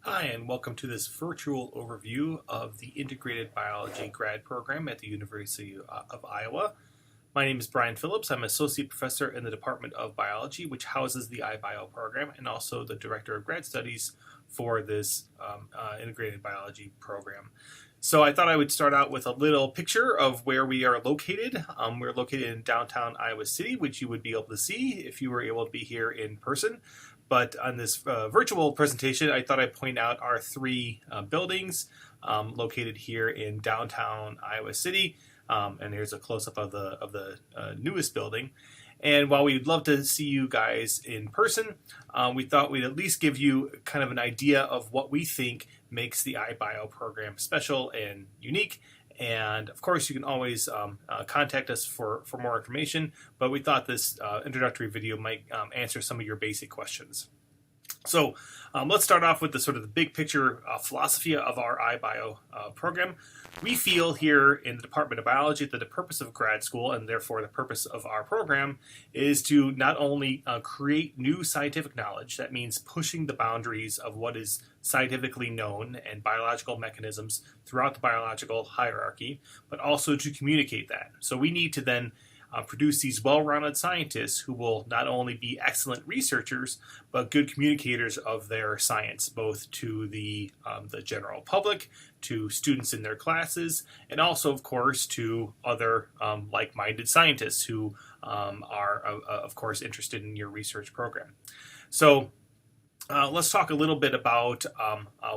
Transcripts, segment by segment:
Hi, and welcome to this virtual overview of the Integrated Biology grad program at the University of Iowa. My name is Brian Phillips. I'm Associate Professor in the Department of Biology, which houses the iBio program, and also the Director of Grad Studies for this Integrated Biology program. So I thought I would start out with a little picture of where we are located. We're located in downtown Iowa City, which you would be able to see if you were able to be here in person. But on this virtual presentation, I thought I'd point out our three buildings located here in downtown Iowa City. And here's a close-up of the newest building. And while we'd love to see you guys in person, we thought we'd at least give you kind of an idea of what we think makes the iBio program special and unique. And of course, you can always contact us for more information, but we thought this introductory video might answer some of your basic questions. So let's start off with the sort of the big picture philosophy of our iBio program. We feel here in the Department of Biology that the purpose of grad school, and therefore the purpose of our program, is to not only create new scientific knowledge, that means pushing the boundaries of what is scientifically known and biological mechanisms throughout the biological hierarchy, but also to communicate that. So we need to then produce these well-rounded scientists who will not only be excellent researchers, but good communicators of their science, both to the general public, to students in their classes, and also, of course, to other like-minded scientists who are, of course, interested in your research program. So let's talk a little bit about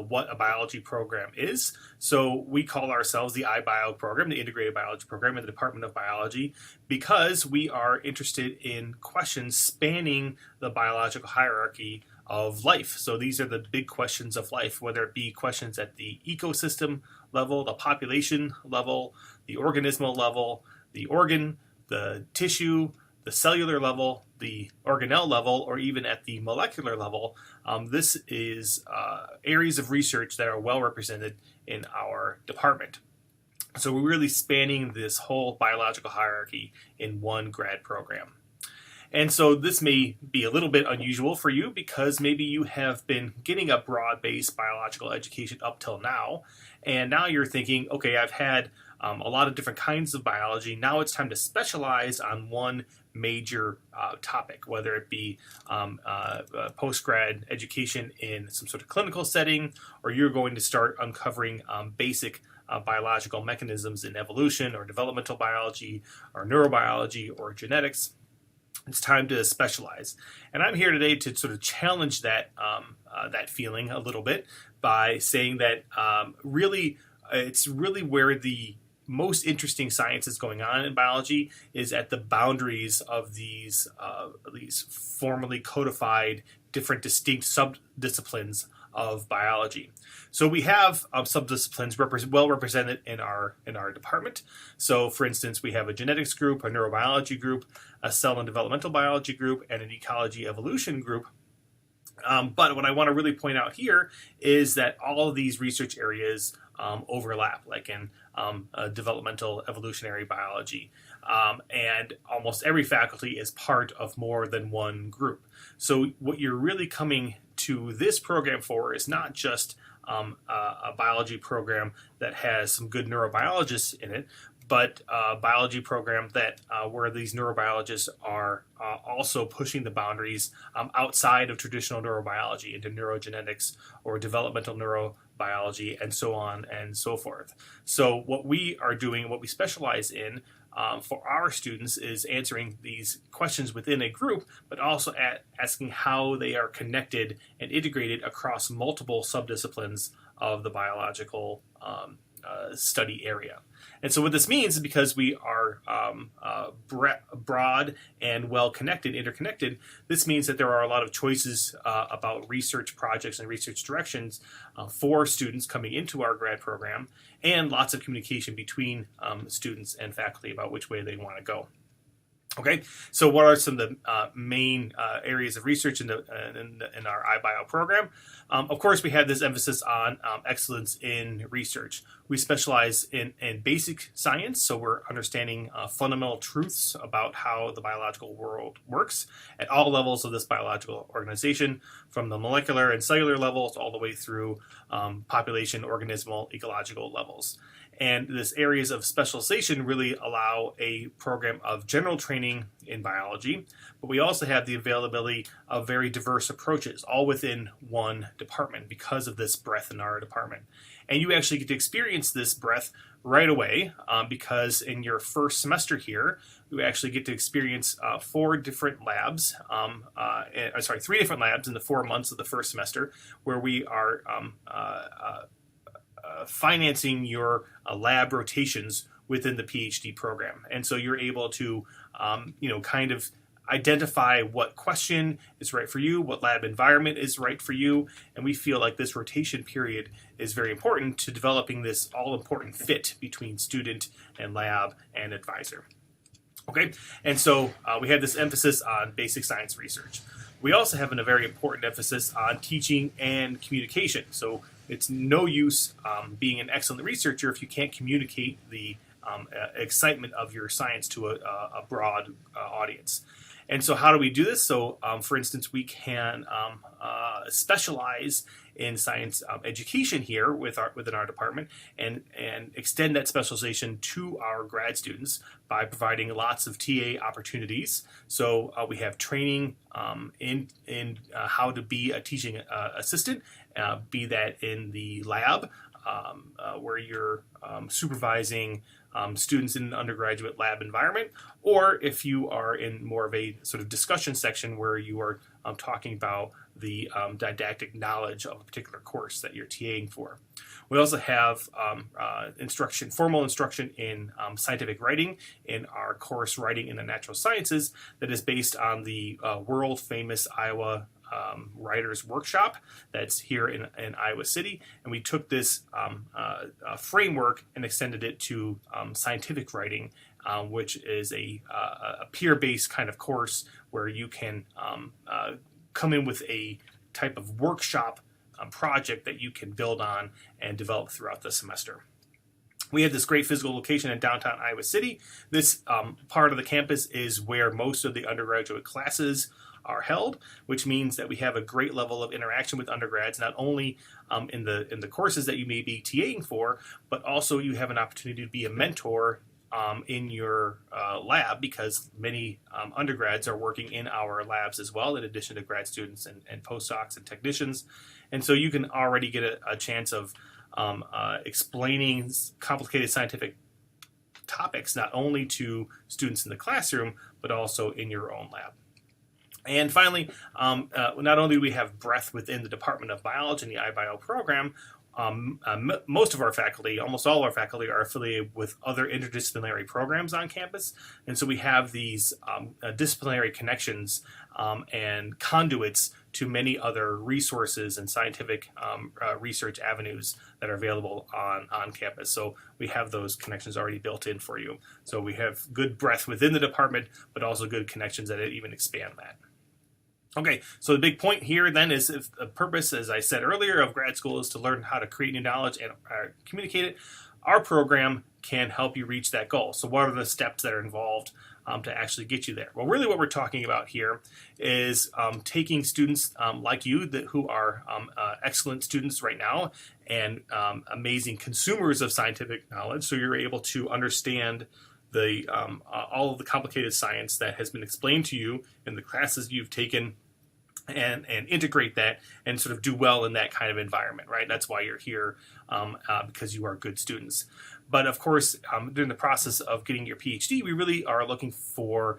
what a biology program is. So we call ourselves the iBio program, the Integrated Biology program in the Department of Biology, because we are interested in questions spanning the biological hierarchy of life. So these are the big questions of life, whether it be questions at the ecosystem level, the population level, the organismal level, the organ, the tissue, the cellular level, the organelle level, or even at the molecular level. This is areas of research that are well represented in our department. So we're really spanning this whole biological hierarchy in one grad program. And so this may be a little bit unusual for you because maybe you have been getting a broad-based biological education up till now, and now you're thinking, okay, I've had a lot of different kinds of biology. Now it's time to specialize on one major topic, whether it be post-grad education in some sort of clinical setting, or you're going to start uncovering basic biological mechanisms in evolution or developmental biology or neurobiology or genetics. It's time to specialize. And I'm here today to sort of challenge that feeling a little bit by saying that it's really where the most interesting science is going on in biology is at the boundaries of these formally codified, different distinct subdisciplines of biology. So we have subdisciplines well represented in our department. So for instance, we have a genetics group, a neurobiology group, a cell and developmental biology group, and an ecology evolution group. But what I want to really point out here is that all of these research areas overlap, like in developmental evolutionary biology. And almost every faculty is part of more than one group. So what you're really coming to this program for is not just a biology program that has some good neurobiologists in it, but a biology program that where these neurobiologists are also pushing the boundaries outside of traditional neurobiology into neurogenetics or developmental neurobiology and so on and so forth. So what we are doing, what we specialize in for our students is answering these questions within a group, but also asking how they are connected and integrated across multiple subdisciplines of the biological study area. And so what this means is because we are broad and well-connected, interconnected, this means that there are a lot of choices about research projects and research directions for students coming into our grad program, and lots of communication between students and faculty about which way they want to go. Okay, so what are some of the main areas of research in our iBio program? Of course, we have this emphasis on excellence in research. We specialize in basic science, so we're understanding fundamental truths about how the biological world works at all levels of this biological organization, from the molecular and cellular levels all the way through population, organismal, ecological levels. And these areas of specialization really allow a program of general training in biology, but we also have the availability of very diverse approaches, all within one department because of this breadth in our department. And you actually get to experience this breadth right away because in your first semester here, you actually get to experience 4 different labs, sorry, 3 different labs in the 4 months of the first semester where we are financing your lab rotations within the PhD program. And so you're able to, kind of identify what question is right for you, what lab environment is right for you. And we feel like this rotation period is very important to developing this all-important fit between student and lab and advisor. Okay, and so we have this emphasis on basic science research. We also have a very important emphasis on teaching and communication. So it's no use being an excellent researcher if you can't communicate the excitement of your science to a broad audience. And so how do we do this? So, for instance, we can specialize in science education here within our department and extend that specialization to our grad students by providing lots of TA opportunities. So we have training in how to be a teaching assistant, be that in the lab where you're supervising students in an undergraduate lab environment, or if you are in more of a sort of discussion section where you are talking about the didactic knowledge of a particular course that you're TAing for. We also have formal instruction in scientific writing in our course Writing in the Natural Sciences that is based on the world famous Iowa Writers Workshop that's here in Iowa City, and we took this framework and extended it to scientific writing, which is a peer-based kind of course where you can come in with a type of workshop project that you can build on and develop throughout the semester. We have this great physical location in downtown Iowa City. This part of the campus is where most of the undergraduate classes are held, which means that we have a great level of interaction with undergrads, not only in the courses that you may be TAing for, but also you have an opportunity to be a mentor in your lab, because many undergrads are working in our labs as well, in addition to grad students and postdocs and technicians. And so you can already get a chance of explaining complicated scientific topics, not only to students in the classroom, but also in your own lab. And finally, not only do we have breadth within the Department of Biology and the iBio program, most of our faculty, almost all of our faculty, are affiliated with other interdisciplinary programs on campus. And so we have these disciplinary connections and conduits to many other resources and scientific research avenues that are available on campus. So we have those connections already built in for you. So we have good breadth within the department, but also good connections that even expand that. Okay, so the big point here then is, if the purpose, as I said earlier, of grad school is to learn how to create new knowledge and communicate it, our program can help you reach that goal. So what are the steps that are involved to actually get you there? Well, really what we're talking about here is taking students like you who are excellent students right now and amazing consumers of scientific knowledge, so you're able to understand all of the complicated science that has been explained to you in the classes you've taken, and integrate that and sort of do well in that kind of environment, right? That's why you're here, because you are good students. But of course, during the process of getting your PhD, we really are looking for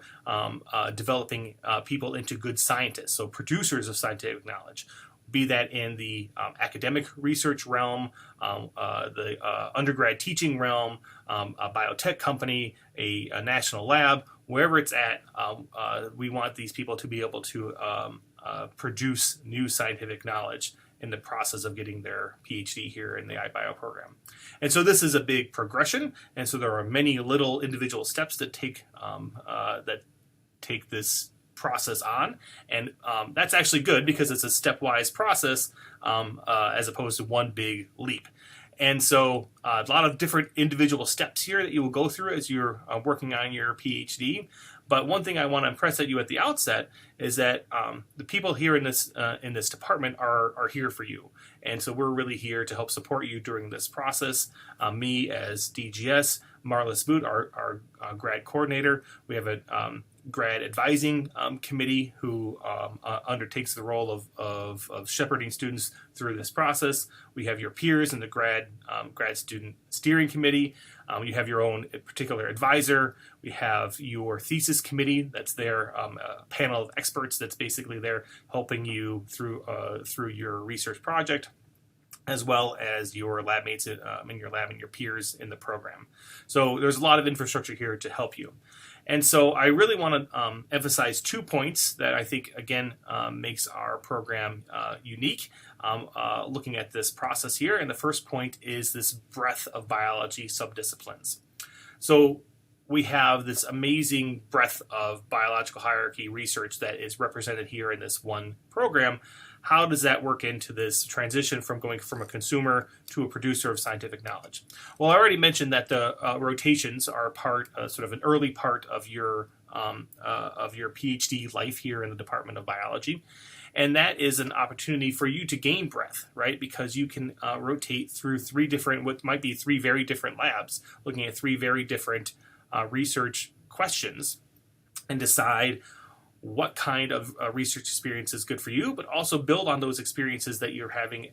developing people into good scientists, so producers of scientific knowledge, be that in the academic research realm, the undergrad teaching realm, a biotech company, a national lab, wherever it's at, we want these people to be able to produce new scientific knowledge in the process of getting their PhD here in the iBio program. And so this is a big progression, and so there are many little individual steps that take that take this process on, and that's actually good because it's a stepwise process as opposed to one big leap. And so a lot of different individual steps here that you will go through as you're working on your PhD. But one thing I want to impress at you at the outset is that the people here in this department are here for you. And so we're really here to help support you during this process. Me as DGS, Marlis Boot, our grad coordinator. We have a grad advising committee who undertakes the role of shepherding students through this process. We have your peers in the grad student steering committee. You have your own particular advisor. We have your thesis committee that's there, a panel of experts that's basically there helping you through your research project, as well as your lab mates in your lab and your peers in the program. So there's a lot of infrastructure here to help you. And so I really want to emphasize 2 points that I think, again, makes our program unique looking at this process here. And the first point is this breadth of biology subdisciplines. So we have this amazing breadth of biological hierarchy research that is represented here in this one program. How does that work into this transition from going from a consumer to a producer of scientific knowledge? Well, I already mentioned that the rotations are sort of an early part of your PhD life here in the Department of Biology. And that is an opportunity for you to gain breadth, right? Because you can rotate through what might be three very different labs, looking at three very different research questions, and decide what kind of research experience is good for you, but also build on those experiences that you're having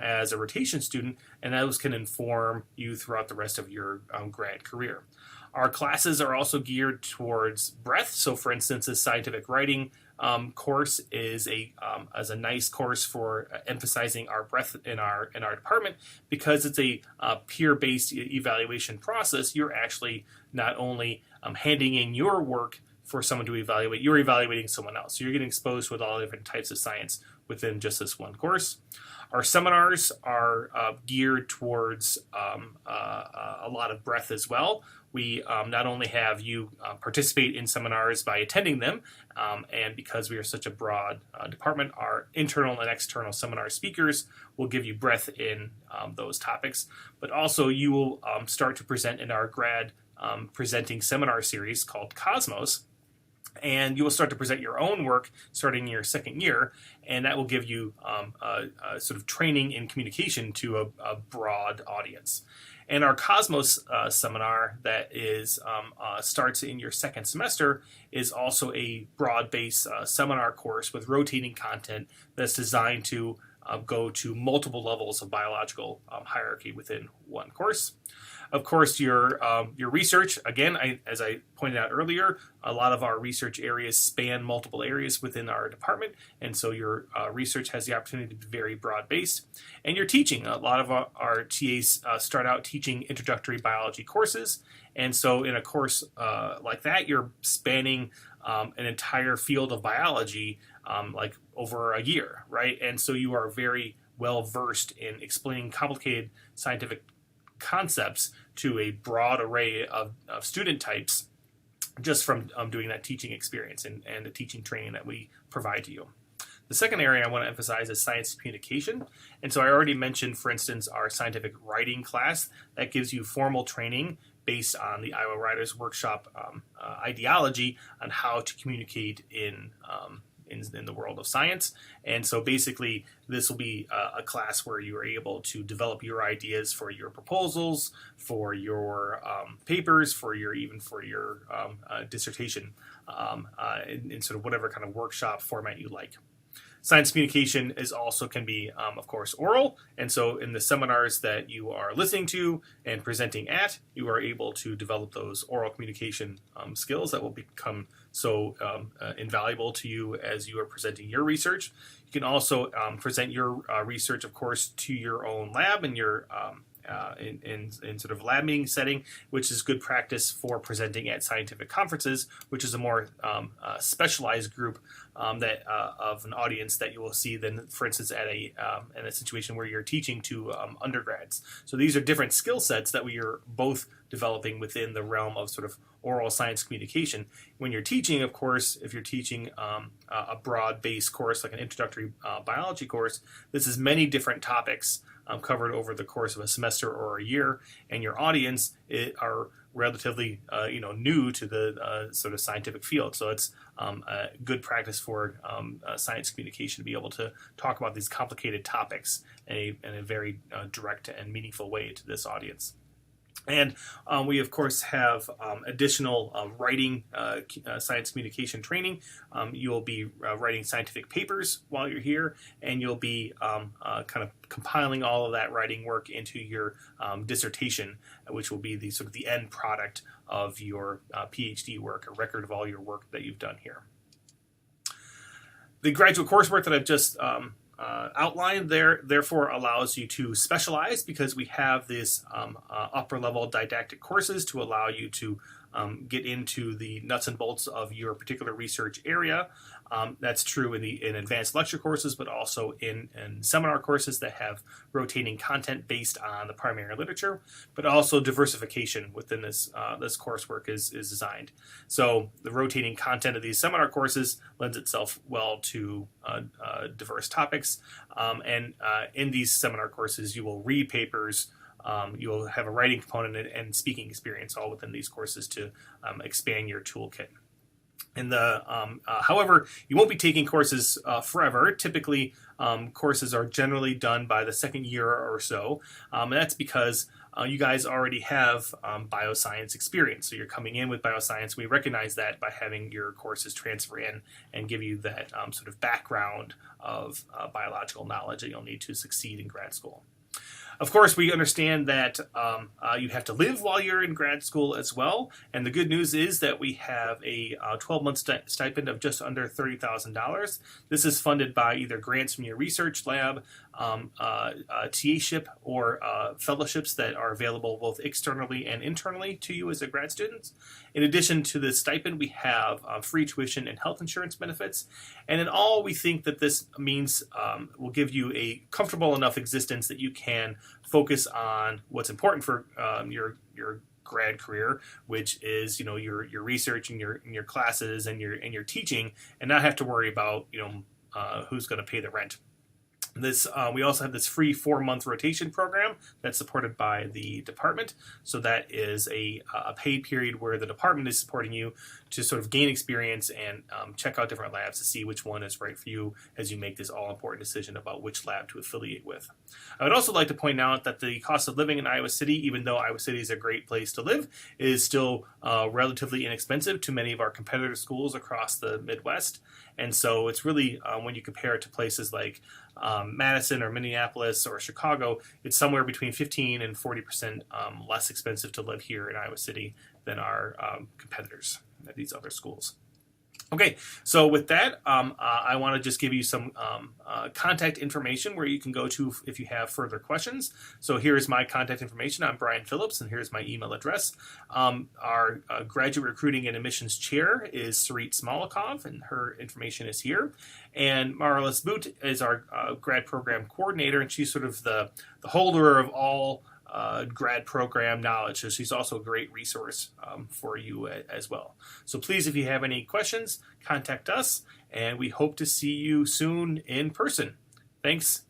as a rotation student, and those can inform you throughout the rest of your grad career. Our classes are also geared towards breadth. So, for instance, this scientific writing course is a nice course for emphasizing our breadth in our department, because it's a peer-based evaluation process. You're actually not only handing in your work for someone to evaluate, you're evaluating someone else. So you're getting exposed with all different types of science within just this one course. Our seminars are geared towards a lot of breadth as well. We not only have you participate in seminars by attending them, and because we are such a broad department, our internal and external seminar speakers will give you breadth in those topics, but also you will start to present in our grad presenting seminar series called Cosmos. And you will start to present your own work starting in your second year, and that will give you sort of training in communication to a broad audience. And our Cosmos seminar that is starts in your second semester is also a broad-based seminar course with rotating content that's designed to go to multiple levels of biological hierarchy within one course. Of course, your research, again, as I pointed out earlier, a lot of our research areas span multiple areas within our department, and so your research has the opportunity to be very broad-based. And your teaching, a lot of our TAs start out teaching introductory biology courses, and so in a course like that, you're spanning an entire field of biology like over a year, right? And so you are very well versed in explaining complicated scientific concepts to a broad array of student types just from doing that teaching experience and the teaching training that we provide to you. The second area I want to emphasize is science communication. And so I already mentioned, for instance, our scientific writing class that gives you formal training based on the Iowa Writers Workshop ideology on how to communicate in the world of science. And so basically this will be a class where you are able to develop your ideas for your proposals, for your papers, for your dissertation in sort of whatever kind of workshop format you like. Science communication can be, of course, oral. And so in the seminars that you are listening to and presenting at, you are able to develop those oral communication skills that will become so invaluable to you as you are presenting your research. You can also present your research, of course, to your own lab and your in sort of lab meeting setting, which is good practice for presenting at scientific conferences, which is a more specialized group that of an audience that you will see than, for instance, at in a situation where you're teaching to undergrads. So these are different skill sets that we are both developing within the realm of sort of oral science communication. When you're teaching, of course, if you're teaching a broad-based course like an introductory biology course, this is many different topics covered over the course of a semester or a year, and your audience are relatively new to the sort of scientific field. So it's a good practice for science communication to be able to talk about these complicated topics in a very direct and meaningful way to this audience. And we, of course, have additional writing science communication training. You'll be writing scientific papers while you're here, and you'll be kind of compiling all of that writing work into your dissertation, which will be the sort of the end product of your PhD work, a record of all your work that you've done here. The graduate coursework that I've just outlined there therefore allows you to specialize, because we have this upper level didactic courses to allow you to get into the nuts and bolts of your particular research area. That's true in advanced lecture courses, but also in seminar courses that have rotating content based on the primary literature, but also diversification within this coursework is designed. So the rotating content of these seminar courses lends itself well to diverse topics, and in these seminar courses you will read papers. You'll have a writing component and speaking experience all within these courses to expand your toolkit. However, you won't be taking courses forever. Typically, courses are generally done by the second year or so, and that's because you guys already have bioscience experience. So you're coming in with bioscience. We recognize that by having your courses transfer in and give you that sort of background of biological knowledge that you'll need to succeed in grad school. Of course, we understand that you have to live while you're in grad school as well, and the good news is that we have a 12-month stipend of just under $30,000. This is funded by either grants from your research lab, TA-ship, or fellowships that are available both externally and internally to you as a grad student. In addition to the stipend, we have free tuition and health insurance benefits, and in all, we think that this means will give you a comfortable enough existence that you can focus on what's important for your grad career, which is your research and your classes and your teaching, and not have to worry about who's going to pay the rent. We also have this free 4-month rotation program that's supported by the department. So that is a paid period where the department is supporting you to sort of gain experience and check out different labs to see which one is right for you as you make this all-important decision about which lab to affiliate with. I would also like to point out that the cost of living in Iowa City, even though Iowa City is a great place to live, is still relatively inexpensive to many of our competitor schools across the Midwest. And so it's really, when you compare it to places like Madison or Minneapolis or Chicago, it's somewhere between 15 and 40% less expensive to live here in Iowa City than our competitors at these other schools. Okay, so with that, I want to just give you some contact information where you can go to if you have further questions. So here's my contact information. I'm Brian Phillips, and here's my email address. Our graduate recruiting and admissions chair is Sarit Smolikov, and her information is here. And Marlis Boot is our grad program coordinator, and she's sort of the holder of all grad program knowledge. So she's also a great resource for you as well. So please, if you have any questions, contact us, and we hope to see you soon in person. Thanks.